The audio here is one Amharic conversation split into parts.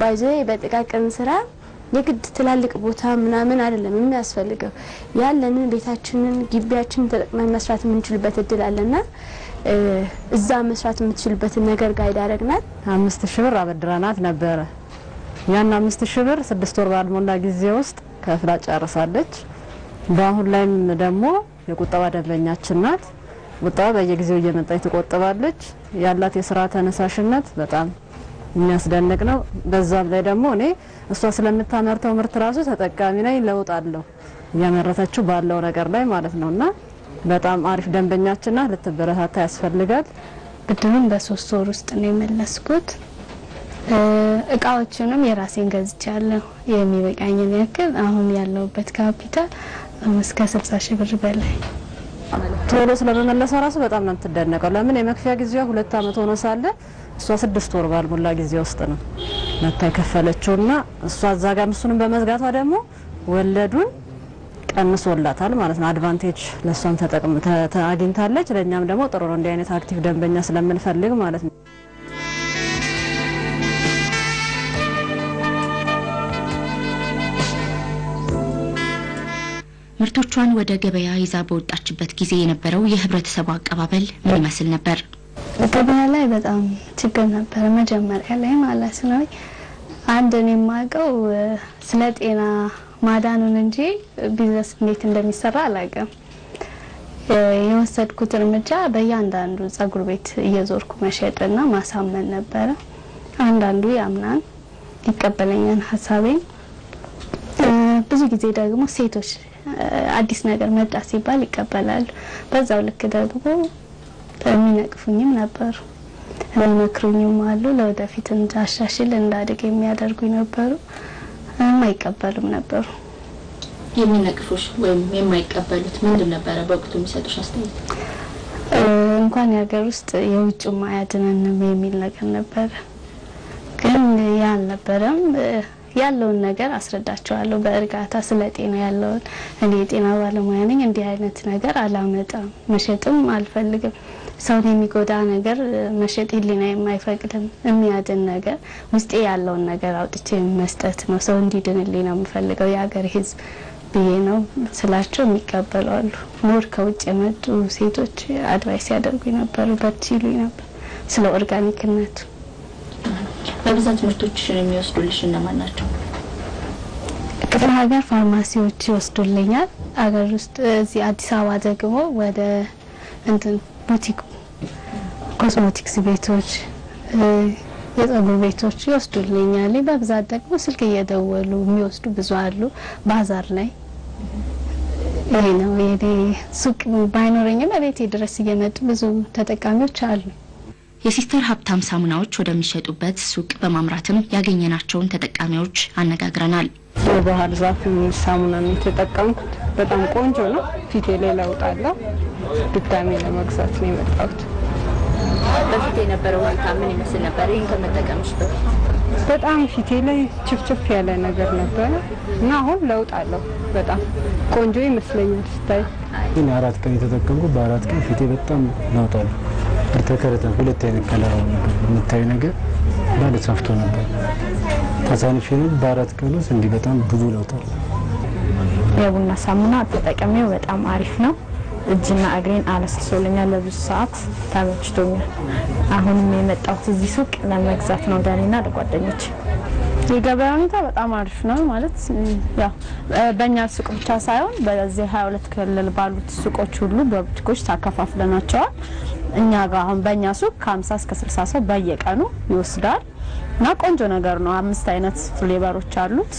ባይዘ በጥቃቅን ስራ የግድ ትላልቅ ቦታ ምናምን አይደለም የሚያስፈልገው ያለንን ቤታችንን ግቢያችንን ተጠቅመን መስራት የምንችልበት እድል አለና እዛ መስራት የምትችልበት ነገር ጋይድ አደረግናት 5000 ብር አበድራናት ነበር ያን 5000 ብር 6 ወር ባልሞላ ጊዜ ውስጥ ከፍላ ጨርሳለች በአሁን ላይም ደግሞ የቁጠባ ደንበኛችን ናት ቁጠባ በየጊዜው እየመጣች ትቆጥባለች ያላት የሥራ ተነሳሽነት በጣም የሚያስደንቅ ነው በዛም ላይ ደግሞ እኔ እሷ ስለምታመርተው ምርት ራሱ ተጠቃሚ ነኝ ለውጥ አለው ያመረተችው ባለው ነገር ላይ ማለት ነውና በጣም አሪፍ ደንበኛችን ናት ልትበረታታ ያስፈልጋል ብድሩን በ3 ወር ውስጥ ነው የመለስኩት እቃዎቹንም የራሴን ገዝቻለሁ የሚበቃኝን ያክል አሁን ያለውበት ካፒታል እስከ 60,000 ብር በላይ ቶሎ ስለመመለሰው ራሱ በጣም ነው ተደነቀው ለምን የመክፈያ ጊዜው 2 አመት ሆኖ ሳለ እሷ 6 ወር ባልሞላ ጊዜ ውስጥ ነው መታይ ከፈለችውና እሷ አዛጋም እሱንም በመዝጋቷ ደግሞ ወለዱን ቀንሶላታል ማለት ነው አድቫንቴጅ ለሷም አግኝታለች ለኛም ደግሞ ጥሩ ነው እንዲህ አይነት አክቲቭ ደንበኛ ስለምንፈልግ ማለት ነው ምርቶቿን ወደ ገበያ ይዛ በወጣችበት ጊዜ የነበረው የህብረተሰቡ አቀባበል ምን መስል ነበር ገበያ ላይ በጣም ችግር ነበር መጀመሪያ ላይ ማለት ነው አንደኔ ማቀው ስለ ጤና ማዳኑን እንጂ ቢዝነስ እንዴት እንደሚሰራ አላውቅም የወሰድኩት እርምጃ በእያንዳንዱ ጸጉር ቤት እየዞርኩ መሸጥና ማሳመን ነበር አንዳንዱ ያምናል ይቀበለኛል ሐሳቤን ብዙ ጊዜ ደግሞ ሴቶች አዲስ ነገር መጣ ሲባል ይቀበላሉ በዛው ልክ ደግሞ የሚነቅፉኝም ነበሩ ለመክሩኝም አሉ ለወደፊት እንዳሻሽል እንዳድግ የሚያደርጉኝ ነበሩ የማይቀበሉም ነበሩ የሚነቅፉሽ ወይም የማይቀበሉት ምንድን ነበር በወቅቱ የሚሰጡሽ አስተያየት እንኳን ያገር ውስጥ የውጭ ማያድነንም የሚል ነገር ነበር ግን ያልነበረም ያለውን ነገር አስረዳቸዋለሁ በእርጋታ ስለ ጤና ያለውን እኔ ጤና ባለሙያ ነኝ እንዲህ አይነት ነገር አላመጣም መሸጥም አልፈልግም ሰውን የሚጎዳ ነገር መሸጥ ይልና የማይፈቅድም የሚያድን ነገር ውስጤ ያለውን ነገር አውጥቼ መስጠት ነው ሰው እንዲድንልኝ ነው የምፈልገው የሀገር ህዝብ ብዬ ነው ስላቸው የሚቀበላሉ ሞር ከውጭ የመጡ ሴቶች አድቫይስ ያደርጉኝ ነበር በትይሉኝ ነበር ስለ ኦርጋኒክነቱ በብዛት ምርቶችሽን የሚወስዱልሽ እነማን ናቸው ክፍለ ሀገር ፋርማሲዎች ይወስዱልኛል አገር ውስጥ እዚህ አዲስ አበባ ደግሞ ወደ እንትን ቡቲክ ኮስሞቲክስ ቤቶች የጸጉር ቤቶች ይወስዱልኛል በብዛት ደግሞ ስልክ እየደወሉ የሚወስዱ ብዙ አሉ ባዛር ላይ ይሄ ነው የኔ ሱቅ ባይኖረኝም ቤቴ ድረስ እየመጡ ብዙ ተጠቃሚዎች አሉ የሲስተር ሀብታም ሳሙናዎች ወደሚሸጡበት ሱቅ በማምራትም ያገኘናቸውን ተጠቃሚዎች አነጋግረናል በባህር ዛፍ ሳሙና ተጠቀምኩት በጣም ቆንጆ ነው ፊቴ ላይ ለውጥ አለው ድጋሜ ለመግዛት ነው የመጣሁት በፊት የነበረው ሁኔታ ምን ይመስል ነበር ይሄን ከመጠቀምሽ በፊት በጣም ፊቴ ላይ ችፍችፍ ያለ ነገር ነበር እና አሁን ለውጥ አለው በጣም ቆንጆ ይመስለኛል ስታይ ግን 4 ቀን የተጠቀምኩ በ4 ቀን ፊቴ በጣም ለውጥ አለው ተከረተ ሁለት አይነት ከለር ነበር የምታይ ነገር ባለ ሰፍቶ ነበር ታሳንፊን በ4 ቀን ውስጥ እንዲህ በጣም ብዙ ለውጥ አለ የቡና ሳሙና ተጠቀመው በጣም አሪፍ ነው እጅና እግሬን አለስልሶልኛል ለብዙ ሰዓት ተመችቶኛል አሁንም የመጣሁት እዚህ ሱቅ ለመግዛት ነው ዳኒና ለጓደኞቼ የገበያ ሁኔታ በጣም አሪፍ ነው ማለት ያው በእኛ ሱቅ ብቻ ሳይሆን በዚህ 22 ክልል ባሉት ሱቆች ሁሉ በቡቲኮች ታከፋፍለናቸዋል እኛ ጋር አሁን በእኛ ሱቅ ከ50 እስከ 60 ሰው በየቀኑ ይወስዳል እና ቆንጆ ነገር ነው 5 አይነት ፍሌቨሮች አሉት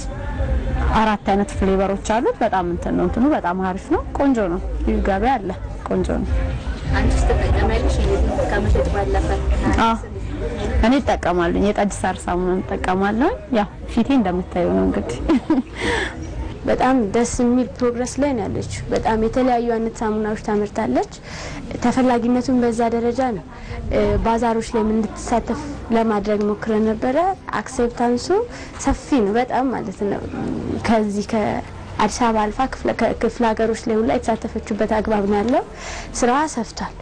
4 አይነት ፍሌቨሮች አሉት በጣም እንትኑ በጣም አሪፍ ነው ቆንጆ ነው ገበያ አለ ቆንጆ ነው አንቺስ ተጠቀማለሽ ከመሸጥ ባለፈ እኔ ተጠቀማለሁ የጠጅ ሳር ሳሙና ተጠቀማለሁ ያው ፊቴ እንደምታዩ ነው እንግዲህ በጣም ደስ የሚል ፕሮግረስ ላይ ነው ያለችው በጣም የተለያዩ አይነት ሳሙናዎች ታመርታለች ተፈላጊነቱን በዛ ደረጃ ነው ባዛሮች ላይ እንድትሳተፍ ለማድረግ ሞክረን ነበር አክሴፕታንሱ ሰፊ ነው በጣም ማለት ነው ከዚህ ከአዲስ አበባ አልፋ ክፍለ ሀገሮች ላይ ሁሉ የተሳተፈችበት አግባብ ነው ያለው ስራዋ ሰፍቷል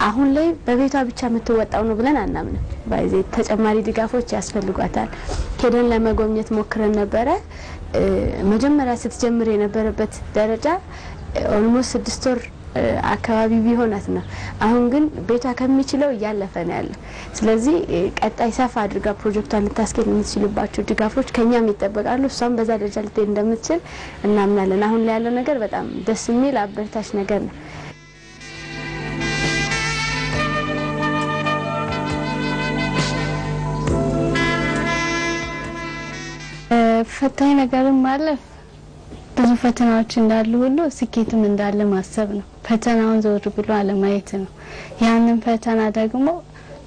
አሁን ላይ በቤቷ ብቻ የምትወጣው ነው ብለን አናምንም። ባይዜ ተጨማሪ ድጋፎች ያስፈልጓታል። ሄደን ለመጎብኘት ሞክረን ነበረ። መጀመሪያ ስትጀምር የነበረበት ደረጃ ኦልሞስት 6 ወር አካባቢ ቢሆናት ነው። አሁን ግን ቤቷ ከሚችለው ያለፈ ነው ያለው። ስለዚህ ቀጣይ ሰፋ አድርጋ ፕሮጀክቷን ልታስኬድ የምትችልባቸው ድጋፎች ከኛም ይጠበቃሉ። እሷም በዛ ደረጃ ልትሄድ እንደምትችል እናምናለን። አሁን ላይ ያለው ነገር በጣም ደስ የሚል አበረታች ነገር ነው። ፈታኝ ነገርም ማለፍ ብዙ ፈተናዎች እንዳሉ ሁሉ ስኬትም እንዳለ ማሰብ ነው። ፈተናውን ዞር ብሎ አለማየት ነው። ያንን ፈተና ደግሞ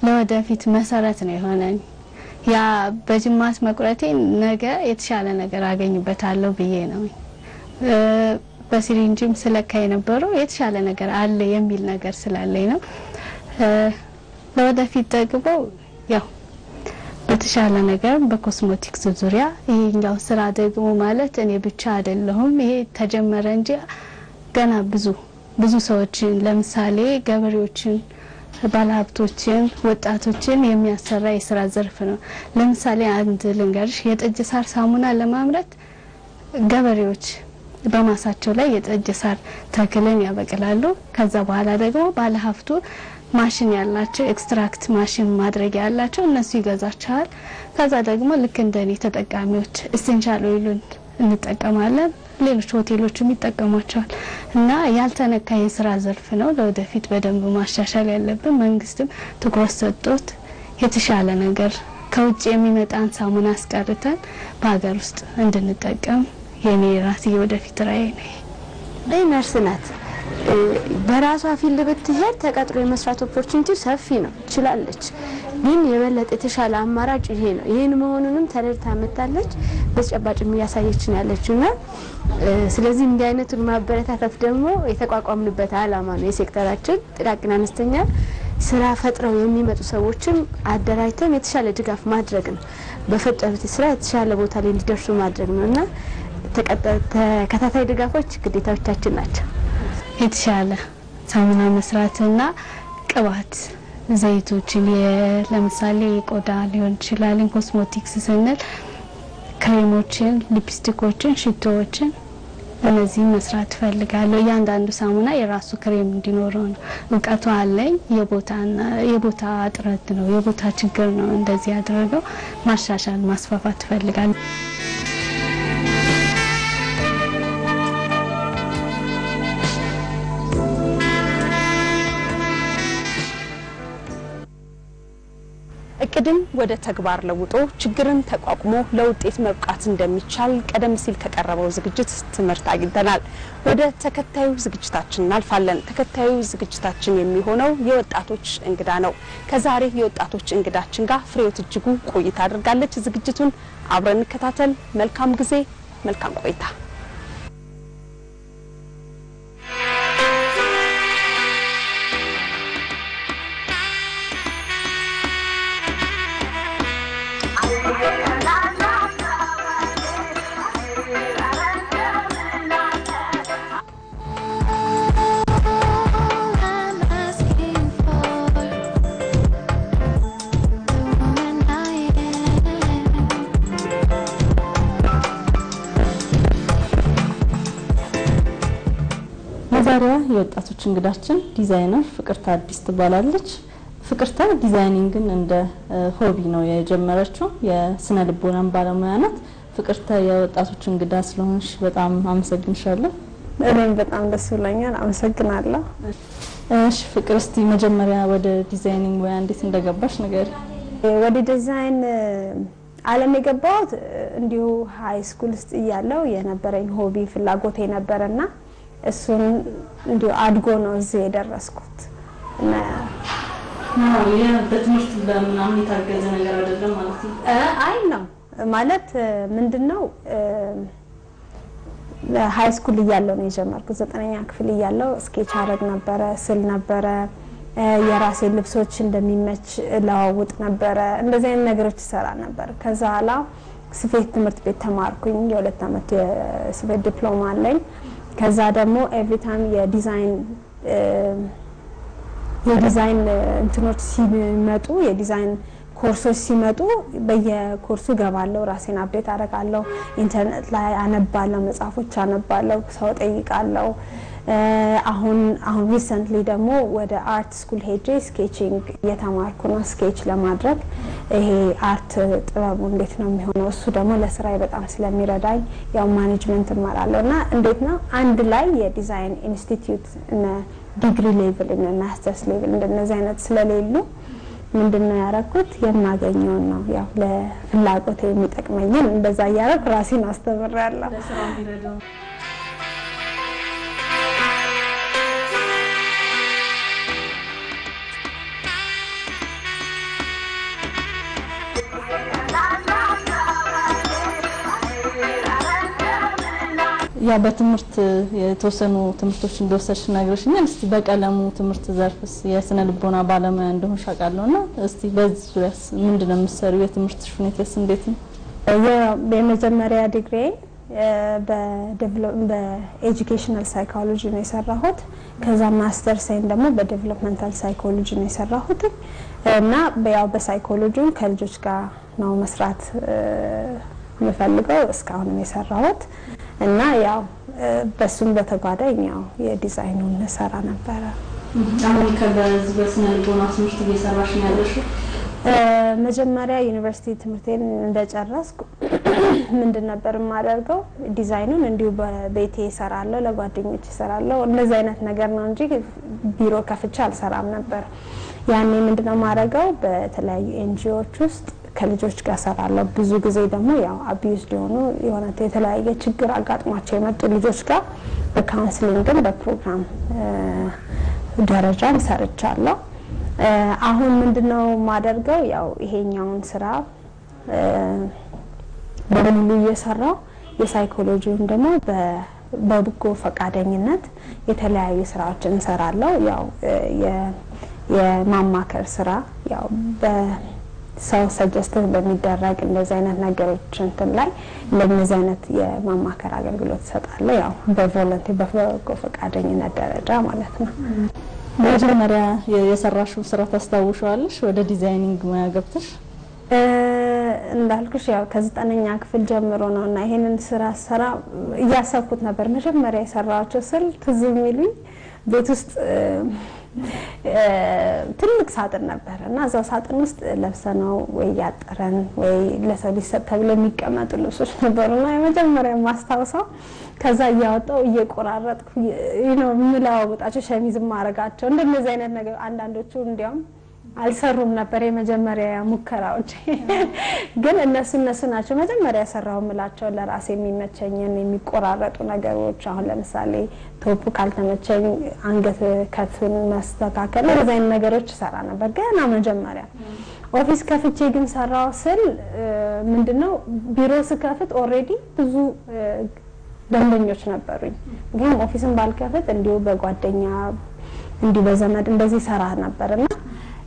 ለወደፊት መሰረት ነው የሆነኝ። ያ በጅማት መቁረቴ ነገ የተሻለ ነገር አገኝበታለሁ ብዬ ነው። በሲሪንጅም ስለካ የነበረው የተሻለ ነገር አለ የሚል ነገር ስላለኝ ነው። ለወደፊት ደግሞ ያው በተሻለ ነገር በኮስሞቲክስ ዙሪያ ይሄኛው ስራ ደግሞ ማለት እኔ ብቻ አይደለሁም። ይሄ ተጀመረ እንጂ ገና ብዙ ሰዎችን ለምሳሌ ገበሬዎችን፣ ባለሀብቶችን፣ ወጣቶችን የሚያሰራ የስራ ዘርፍ ነው። ለምሳሌ አንድ ልንገርሽ፣ የጠጅ ሳር ሳሙና ለማምረት ገበሬዎች በማሳቸው ላይ የጠጅ ሳር ተክልን ያበቅላሉ። ከዛ በኋላ ደግሞ ባለሀብቱ ማሽን ያላቸው ኤክስትራክት ማሽን ማድረግ ያላቸው እነሱ ይገዛቸዋል። ከዛ ደግሞ ልክ እንደኔ ተጠቃሚዎች ኤሴንሻል ኦይሉን እንጠቀማለን። ሌሎች ሆቴሎችም ይጠቀሟቸዋል እና ያልተነካ የስራ ዘርፍ ነው። ለወደፊት በደንብ ማሻሻል ያለብን፣ መንግስትም ትኩረት ሰጥቶት የተሻለ ነገር ከውጭ የሚመጣን ሳሙና አስቀርተን በሀገር ውስጥ እንድንጠቀም የኔ ራሴ ወደፊት ራዕይ ነው። ነርስ ናት። በራሷ ፊልድ ብትሄድ ተቀጥሮ የመስራት ኦፖርቹኒቲ ሰፊ ነው፣ ትችላለች። ግን የበለጠ የተሻለ አማራጭ ይሄ ነው። ይሄን መሆኑንም ተረድታ መጣለች፣ በተጨባጭም ያሳየችን ያለችውና ስለዚህ እንዲህ አይነቱን ማበረታታት ደግሞ የተቋቋምንበት አላማ ነው። የሴክተራችን ጥቃቅን አነስተኛ ስራ ፈጥረው የሚመጡ ሰዎችን አደራጅተን የተሻለ ድጋፍ ማድረግ ነው። በፈጠሩት ስራ የተሻለ ቦታ ላይ እንዲደርሱ ማድረግ ነውና ተከታታይ ድጋፎች ግዴታዎቻችን ናቸው። የተሻለ ሳሙና መስራትና ቅባት ዘይቶችን ለምሳሌ ቆዳ ሊሆን ይችላል። ኮስሞቲክስ ስንል ክሬሞችን፣ ሊፕስቲኮችን፣ ሽቶዎችን እነዚህ መስራት ፈልጋለሁ። እያንዳንዱ ሳሙና የራሱ ክሬም እንዲኖረው ነው። እውቀቱ አለኝ። የቦታ እጥረት ነው፣ የቦታ ችግር ነው እንደዚህ ያደረገው። ማሻሻል ማስፋፋት ፈልጋለሁ። እቅድን ወደ ተግባር ለውጦ ችግርን ተቋቁሞ ለውጤት መብቃት እንደሚቻል ቀደም ሲል ከቀረበው ዝግጅት ትምህርት አግኝተናል። ወደ ተከታዩ ዝግጅታችን እናልፋለን። ተከታዩ ዝግጅታችን የሚሆነው የወጣቶች እንግዳ ነው። ከዛሬ የወጣቶች እንግዳችን ጋር ፍሬህይወት እጅጉ ቆይታ አድርጋለች። ዝግጅቱን አብረን እንከታተል። መልካም ጊዜ፣ መልካም ቆይታ። የዛሬዋ የወጣቶች እንግዳችን ዲዛይነር ፍቅርተ አዲስ ትባላለች። ፍቅርተ ዲዛይኒንግን እንደ ሆቢ ነው የጀመረችው። የስነ ልቦናን ባለሙያ ናት። ፍቅርተ የወጣቶች እንግዳ ስለሆንሽ በጣም አመሰግንሻለሁ። እኔም በጣም ደስ ብሎኛል። አመሰግናለሁ። እሺ ፍቅር፣ እስቲ መጀመሪያ ወደ ዲዛይኒንግ ሙያ እንዴት እንደገባሽ ንገሪ። ወደ ዲዛይን ዓለም የገባሁት እንዲሁ ሃይ ስኩል ውስጥ እያለሁ የነበረኝ ሆቢ ፍላጎቴ ነበርና እሱን እንዲሁ አድጎ ነው እዚህ የደረስኩት እና በትምህርት በምናምን የታገዘ ነገር አይደለም ማለት ነው። አይ ነው ማለት ምንድነው ሃይ ስኩል እያለሁ ነው የጀመርኩት። 9ኛ ክፍል እያለሁ ስኬች አረግ ነበረ፣ ስል ነበረ፣ የራሴ ልብሶች እንደሚመች ለዋውጥ ነበረ። እንደዚህ አይነት ነገሮች ሰራ ነበር። ከዛ ኋላ ስፌት ትምህርት ቤት ተማርኩኝ። የ2 አመት የስፌት ዲፕሎማ አለኝ። ከዛ ደግሞ ኤቭሪ ታይም የዲዛይን የዲዛይን እንትኖች ሲመጡ የዲዛይን ኮርሶች ሲመጡ በየኮርሱ ገባለሁ ራሴን አፕዴት አደርጋለሁ ኢንተርኔት ላይ አነባለሁ መጽሐፎች አነባለሁ ሰው ጠይቃለሁ አሁን ሪሰንትሊ ደግሞ ወደ አርት ስኩል ሄጄ ስኬቺንግ እየተማርኩ ነው ስኬች ለማድረግ ይሄ አርት ጥበቡ እንዴት ነው የሚሆነው እሱ ደግሞ ለስራዬ በጣም ስለሚረዳኝ ያው ማኔጅመንት እማራለሁና እንዴት ነው አንድ ላይ የዲዛይን ኢንስቲትዩት እና ዲግሪ ሌቭል እና ማስተርስ ሌቭል እንደነዚህ አይነት ስለሌሉ ምንድነው ያረኩት የማገኘው ነው ያው ለፍላጎቴ የሚጠቅመኝን እንደዛ ያረኩ ራሴን አስተምራለሁ ለስራው ይረዳው ያ በትምህርት የተወሰኑ ትምህርቶች እንደወሰድሽ ነግረሽኛል እስቲ በቀለሙ ትምህርት ዘርፍስ የስነ ልቦና ባለሙያ እንደሆንሽ አውቃለሁና እስቲ በዚህ ዙሪያስ ምንድነው የምትሰሪው የትምህርትሽ ሁኔታስ እንዴት ነው የመጀመሪያ ዲግሪ በኤጁኬሽናል ሳይኮሎጂ ነው የሰራሁት ከዛ ማስተር ሳይን ደግሞ በዴቨሎፕመንታል ሳይኮሎጂ ነው የሰራሁት እና ያው በሳይኮሎጂው ከልጆች ጋር ነው መስራት የምፈልገው እስካሁን ነው የሰራሁት እና ያው በሱም በተጓዳኝ ያው የዲዛይኑን ሰራ ነበር አሁን ከበዚህ በስነ ልቦና ትምህርት እየሰራሽ ነው ያለሽው መጀመሪያ ዩኒቨርሲቲ ትምህርቴን እንደጨረስኩ ምንድን ነበር ማደርገው ዲዛይኑን እንዲሁ በቤቴ እሰራለሁ ለጓደኞቼ እሰራለሁ እንደዚህ አይነት ነገር ነው እንጂ ቢሮ ከፍቼ አልሰራም ነበር ያኔ ምንድነው ማደርገው በተለያዩ ኤንጂኦዎች ውስጥ ከልጆች ጋር ሰራለሁ ብዙ ጊዜ ደግሞ ያው አቢዩዝድ የሆነ የተለያየ ችግር አጋጥሟቸው የመጡ ልጆች ጋር በካውንስሊንግም በፕሮግራም ደረጃም ሰርቻለሁ አሁን ምንድነው ማደርገው ያው ይሄኛውን ስራ በሙሉ እየሰራው የሳይኮሎጂውን ደግሞ በበጎ ፈቃደኝነት የተለያዩ ስራዎችን እንሰራለሁ ያው የማማከር ስራ ያው ሰው ሰጀስት በሚደረግ እንደዚህ አይነት ነገሮች እንትን ላይ ለነዚህ አይነት የማማከር አገልግሎት ሰጣለሁ ያው በቮለንተሪ በበጎ ፈቃደኝነት ደረጃ ማለት ነው መጀመሪያ የሰራሽው ስራ ታስታውሻለሽ ወደ ዲዛይኒንግ ሙያ ገብተሽ እንዳልኩሽ ያው ከ9ኛ ክፍል ጀምሮ ነውና ይሄንን ስራ ሰራ ያሰብኩት ነበር መጀመሪያ የሰራቸው ስል ትዝ የሚሉኝ ቤት ውስጥ ትልቅ ሳጥን ነበር እና እዛው ሳጥን ውስጥ ለብሰነው ወይ ያጠረን ወይ ለሰው ሊሰጥ ተብሎ የሚቀመጡ ልብሶች ነበርና የመጀመሪያ ማስታወሰው ከዛ ያወጣው እየቆራረጥኩ ምለዋውጣቸው ሸሚዝ ማረጋቸው እንደነዚህ አይነት ነገር አንዳንዶቹ እንዲያውም አልሰሩም ነበር የመጀመሪያ ሙከራዎች ግን እነሱ ናቸው መጀመሪያ ሰራው ምላቸው ለራሴ የሚመቸኝን የሚቆራረጡ ነገሮች አሁን ለምሳሌ ቶፕ ካልተመቸኝ አንገት ከትን ማስተካከል እንደዚህ አይነት ነገሮች ሰራ ነበር ገና መጀመሪያ ኦፊስ ከፍቼ ግን ሰራው ስል ምንድነው ቢሮ ስከፍት ኦሬዲ ብዙ ደንበኞች ነበሩኝ ግን ኦፊስን ባልከፍት እንዲሁ በጓደኛ እንዲሁ በዘመድ እንደዚህ ሰራ ነበርና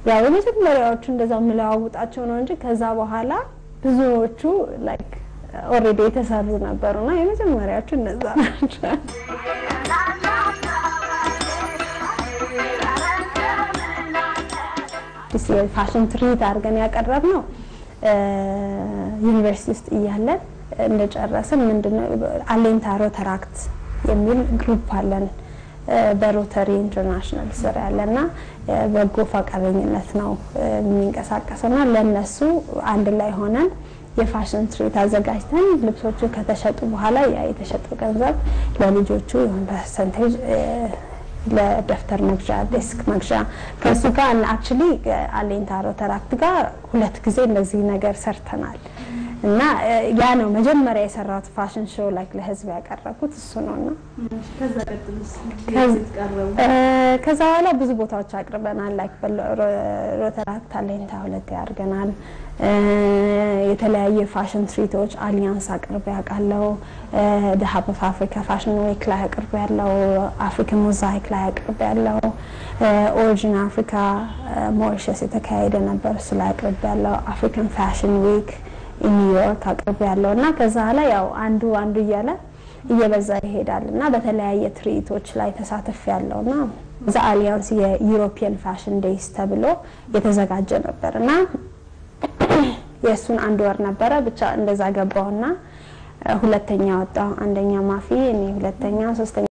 ያው የመጀመሪያዎቹ እንደዛው ምለዋውጣቸው ነው እንጂ ከዛ በኋላ ብዙዎቹ ላይክ ኦሬዲ የተሰሩ ነበርና የመጀመሪያዎቹ እንደዛ ናቸው ዲዛይን ፋሽን ትሪት አድርገን ያቀረብነው ዩኒቨርሲቲ ውስጥ እያለን እንደጨረስን ምንድነው አሌንታ ሮተራክት የሚል ግሩፕ አለን በሮተሪ ኢንተርናሽናል ስራ ያለና በጎ ፈቃደኝነት ነው የሚንቀሳቀሰውና ለነሱ አንድ ላይ ሆነን የፋሽን ትሪት አዘጋጅተን ልብሶቹ ከተሸጡ በኋላ ያ የተሸጠው ገንዘብ ለልጆቹ የሆነ ፐርሰንቴጅ ለደፍተር መግዣ ዴስክ መግዣ ከሱ ጋር አክቹሊ አሌንታ ሮተራክት ጋር ሁለት ጊዜ እንደዚህ ነገር ሰርተናል እና ያ ነው መጀመሪያ የሰራሁት ፋሽን ሾው ላይክ ለህዝብ ያቀረብኩት እሱ ነውና ከዛ ቀጥሎስ ከዛ በኋላ ብዙ ቦታዎች አቅርበናል ላይክ ሮተራክት አሌንታ ሁለት ያርገናል የተለያየ ፋሽን ትሪቶች አሊያንስ አቅርበ ያቃለው ደሃብ አፍሪካ ፋሽን ዊክ ላይ አቅርበ ያለው አፍሪካን ሞዛይክ ላይ አቅርበ ያለው ኦሪጂን አፍሪካ ሞሪሸስ የተካሄደ ነበር እሱ ላይ አቅርበ ያለው አፍሪካን ፋሽን ዊክ ኒውዮርክ አቅርበ ያለውና ከዛ ላይ ያው አንዱ እያለ እየበዛ ይሄዳልና በተለያየ ትሪቶች ላይ ተሳተፍ ያለውና ዘ አሊያንስ የዩሮፒያን ፋሽን ዴይስ ተብሎ የተዘጋጀ ነበርና የሱን አንድ ወር ነበረ ብቻ እንደዛ ገባውና ሁለተኛ ወጣ አንደኛ ማፊ እኔ ሁለተኛ ሶስተኛ